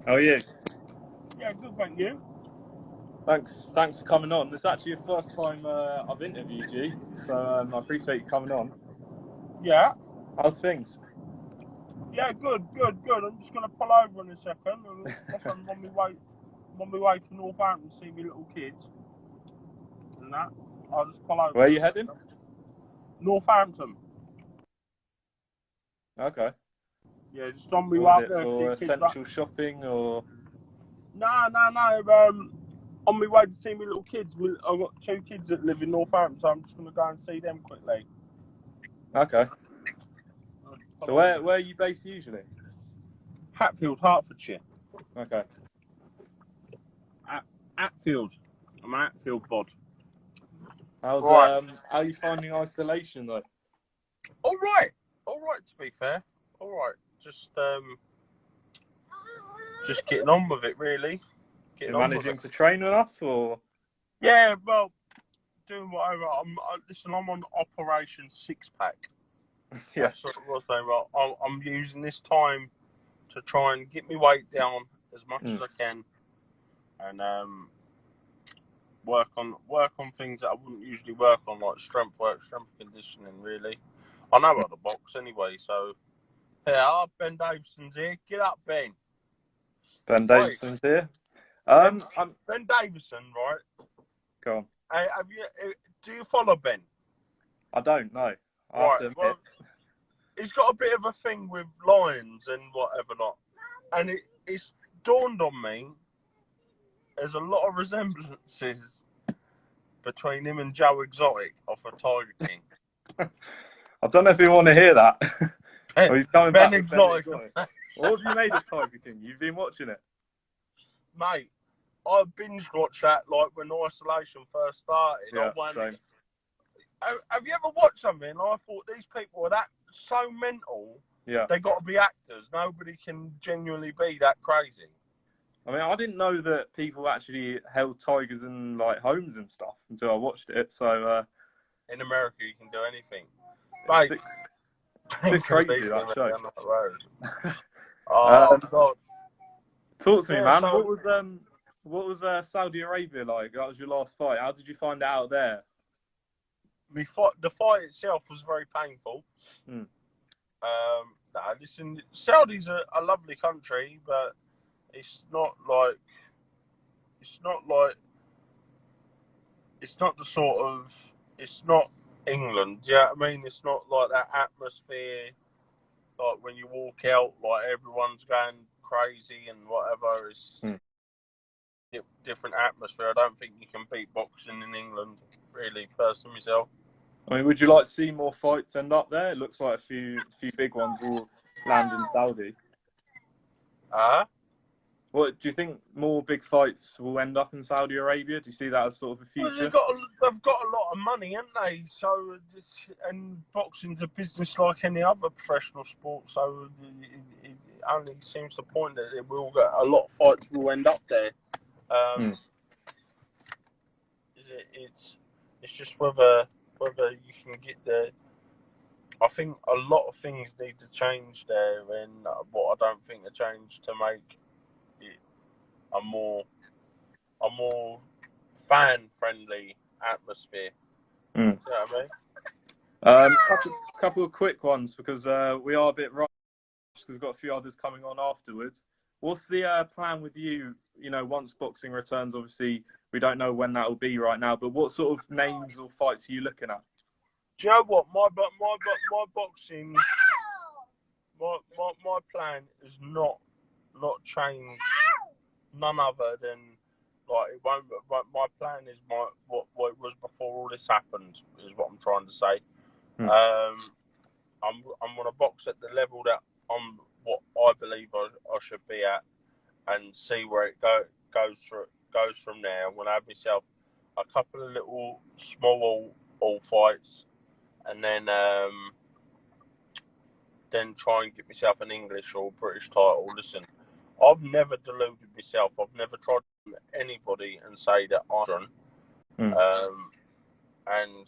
How are you? Yeah, good, thank you. Thanks for coming on. It's actually the first time I've interviewed you, so I appreciate you coming on. Yeah, How's things? yeah, good. I'm just gonna pull over in a second. I'm on my way to Northampton to see my little kids and that. I'll just pull over. Where are you heading? Northampton. Okay. Yeah, just on my What way was up it there to see for kids. But essential shopping or? no. On my way to see my little kids. I've got 2 kids that live in Northampton, so I'm just gonna go and see them quickly. Okay. So Pull where over. are you based usually? Hatfield, Hertfordshire. Okay. Hatfield. I'm an Hatfield bod. How's Right. how are you finding isolation though? All right. To be fair. All right. Just getting on with it, really. You're managing to train enough or? Yeah, well, doing whatever. Listen, I'm on Operation Six Pack. Yeah. That's what it was, though. I'm using this time to try and get my weight down as much as I can, and work on things that I wouldn't usually work on, like strength work, strength conditioning. Really, I know how to box anyway. So, yeah, Ben Davison's here. Get up, Ben. Ben Davison's here. Ben I'm Davison, right? Go on. Do you follow Ben? I don't know. I have Right. to admit. Well, he's got a bit of a thing with lions and whatever not, and it's dawned on me there's a lot of resemblances between him and Joe Exotic off of Tiger King. I don't know if you want to hear that. Oh, he's coming back with Ben Exotic. What have you made of Tiger King? You've been watching it? Mate, I binge watched that like when Isolation first started. Yeah, same. Have you ever watched something and I thought these people are that so mental? Yeah. They got to be actors. Nobody can genuinely be that crazy. I mean, I didn't know that people actually held tigers in like homes and stuff until I watched it. So in America, you can do anything. Mate, it's a bit crazy that show. Oh God! Talk to me, man. So, what was Saudi Arabia like? That was your last fight. How did you find it out there? The fight itself was very painful. Listen, Saudi's a lovely country, but it's not England. Do you know what I mean? It's not like that atmosphere. Like when you walk out, like everyone's going crazy and whatever. It's different atmosphere. I don't think you can beat boxing in England, really, personally myself. I mean, would you like to see more fights end up there? It looks like a few big ones will land in Saudi. What do you think? More big fights will end up in Saudi Arabia? Do you see that as sort of a future? Well, they've got a lot of money, haven't they? So, and boxing's a business like any other professional sport. So, it only seems to point that it will get a lot of fights will end up there. It's just whether you can get the. I think a lot of things need to change there, and what I don't think are changed to make it a more fan friendly atmosphere. You know what I mean? Couple of quick ones because we are a bit rushed because we've got a few others coming on afterwards. What's the plan with you? You know, once boxing returns, obviously we don't know when that will be right now. But what sort of names or fights are you looking at? Do you know what my boxing my plan is not changed. None other than like it won't. My plan is what it was before all this happened is what I'm trying to say. I'm gonna box at the level that I'm what I believe I should be at, and see where it goes from there. I'm gonna have myself a couple of little small all fights, and then try and get myself an English or British title. Listen, I've never deluded myself. I've never tried to anybody and say that I'm and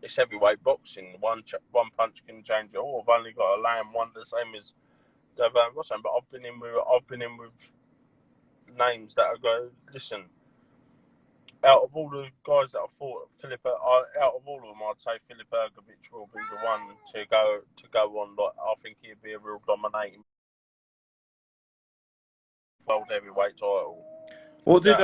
it's heavyweight boxing. One punch can change it all. I've only got to land one the same as Dubois, but I've been in with names that are going. Listen, out of all the guys that I fought, out of all of them, I'd say Filip Hrgovic will be the one to go on. Like, I think he'd be a real dominating world heavyweight title. What did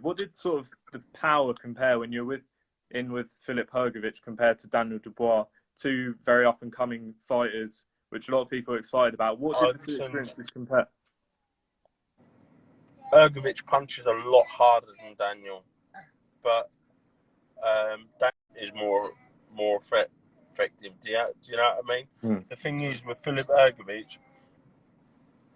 what did sort of the power compare when you're with Filip Hrgovic compared to Daniel Dubois, two very up and coming fighters, which a lot of people are excited about? What did the two experiences compare? Hrgovic punches a lot harder than Daniel, but Daniel is more effective. Do you know what I mean? The thing is, with Filip Hrgovic,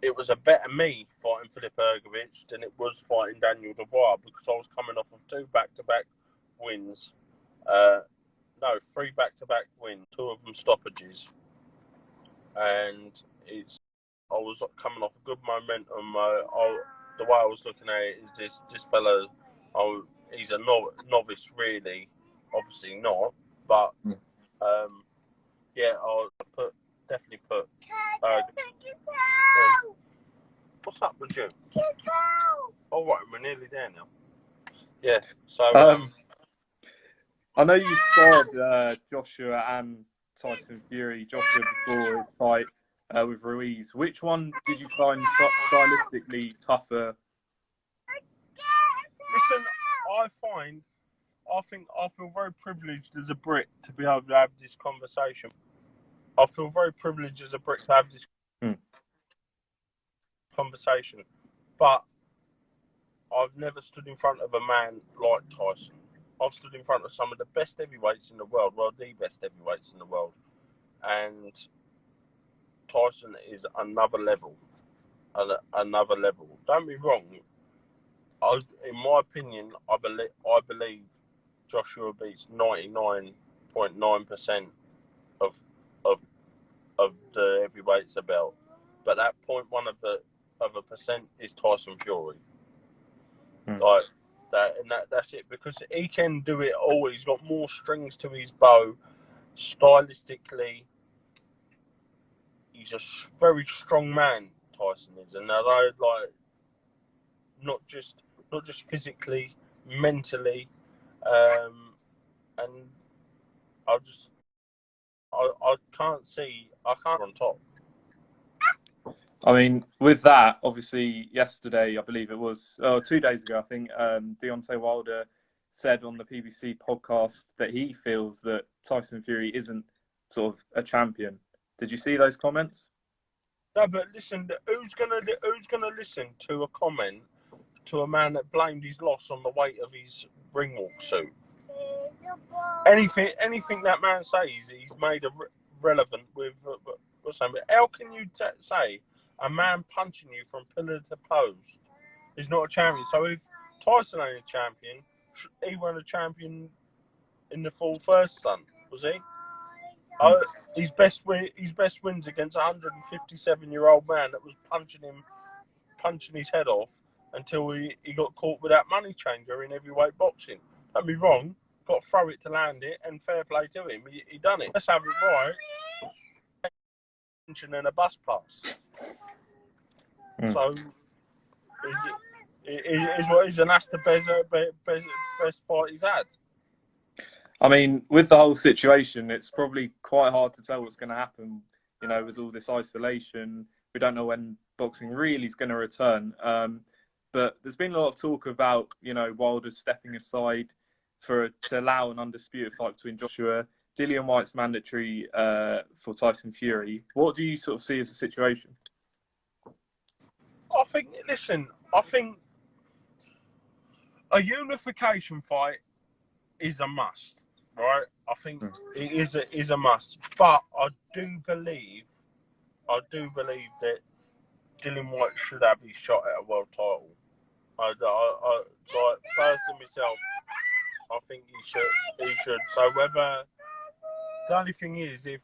it was a better me fighting Filip Hrgovic than it was fighting Daniel Dubois, because I was coming off of 2 back-to-back wins. No, 3 back-to-back wins, 2 of them stoppages, and I was coming off a good momentum. The way I was looking at it is this fella, he's a novice, really. Obviously not, but yeah, I'll definitely put. What's up with you? All right, we're nearly there now. Yeah, so I know you sparred Joshua and Tyson Fury. Joshua before his fight with Ruiz. Which one did you find stylistically tougher? Listen, I feel very privileged as a Brit to be able to have this conversation. I feel very privileged as a Brit to have this conversation, but I've never stood in front of a man like Tyson. I've stood in front of some of the best heavyweights in the world, well, the best heavyweights in the world, and Tyson is another level. Another level. Don't be wrong. In my opinion, I believe Joshua beats 99.9% of the heavyweights about, but that 0.1% is Tyson Fury. Like that, and that's it, because he can do it all. He's got more strings to his bow. Stylistically, he's a very strong man. Tyson is, and although not just physically, mentally, and I can't on top. I mean, with that, obviously, yesterday, I believe it was, 2 days ago, I think, Deontay Wilder said on the PBC podcast that he feels that Tyson Fury isn't sort of a champion. Did you see those comments? No, but listen, who's gonna listen to a comment to a man that blamed his loss on the weight of his ring walk suit? Anything that man says, he's made relevant with what's saying. But how can you say a man punching you from pillar to post is not a champion? So if Tyson ain't a champion, he wasn't a champion in the full first stunt, was he? His best wins against a 157-year-old man that was punching his head off until he got caught with that money changer in heavyweight boxing. Don't be wrong, got to throw it to land it, and fair play to him. He done it. Let's have it right. And a bus pass. So it is what it is, and that's the best fight he's had. I mean, with the whole situation, it's probably quite hard to tell what's going to happen, you know, with all this isolation. We don't know when boxing really is going to return. But there's been a lot of talk about, you know, Wilder stepping aside to allow an undisputed fight between Joshua. Dillian Whyte's mandatory for Tyson Fury. What do you sort of see as the situation? I think a unification fight is a must, right? I think it is a must. But I do believe that Dillian Whyte should have his shot at a world title. Personally myself, I think he should. So the only thing is, if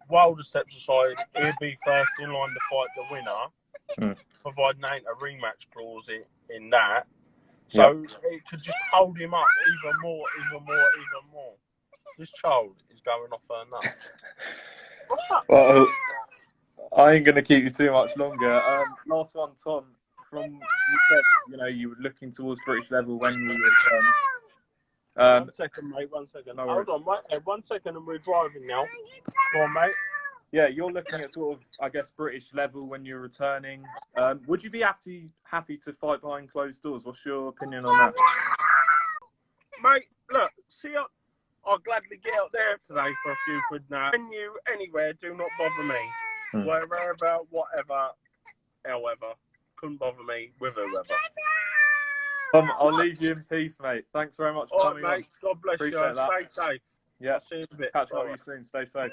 Wilder steps aside, he'll be first in line to fight the winner, providing there ain't a rematch clause in that. So it could just hold him up even more. This child is going off her nuts. Well, I ain't going to keep you too much longer. Last one, Tom. from you said, you know, you were looking towards British level when you returned. 1 second, mate. 1 second. No Hold on, mate. 1 second, and we're driving now. Go on, mate. Yeah, you're looking at sort of, I guess, British level when you're returning. Would you be happy to fight behind closed doors? What's your opinion on that? Mate, look, see, I'll gladly get out there today for a few quid now. Venue, anywhere, do not bother me. Wherever, whatever, however. Couldn't bother me with whoever. I'll leave you in peace, mate. Thanks very much for coming mate. on. God bless Appreciate you. that. Stay safe. Yeah. I'll see you in a bit. Catch up with you soon. Stay safe.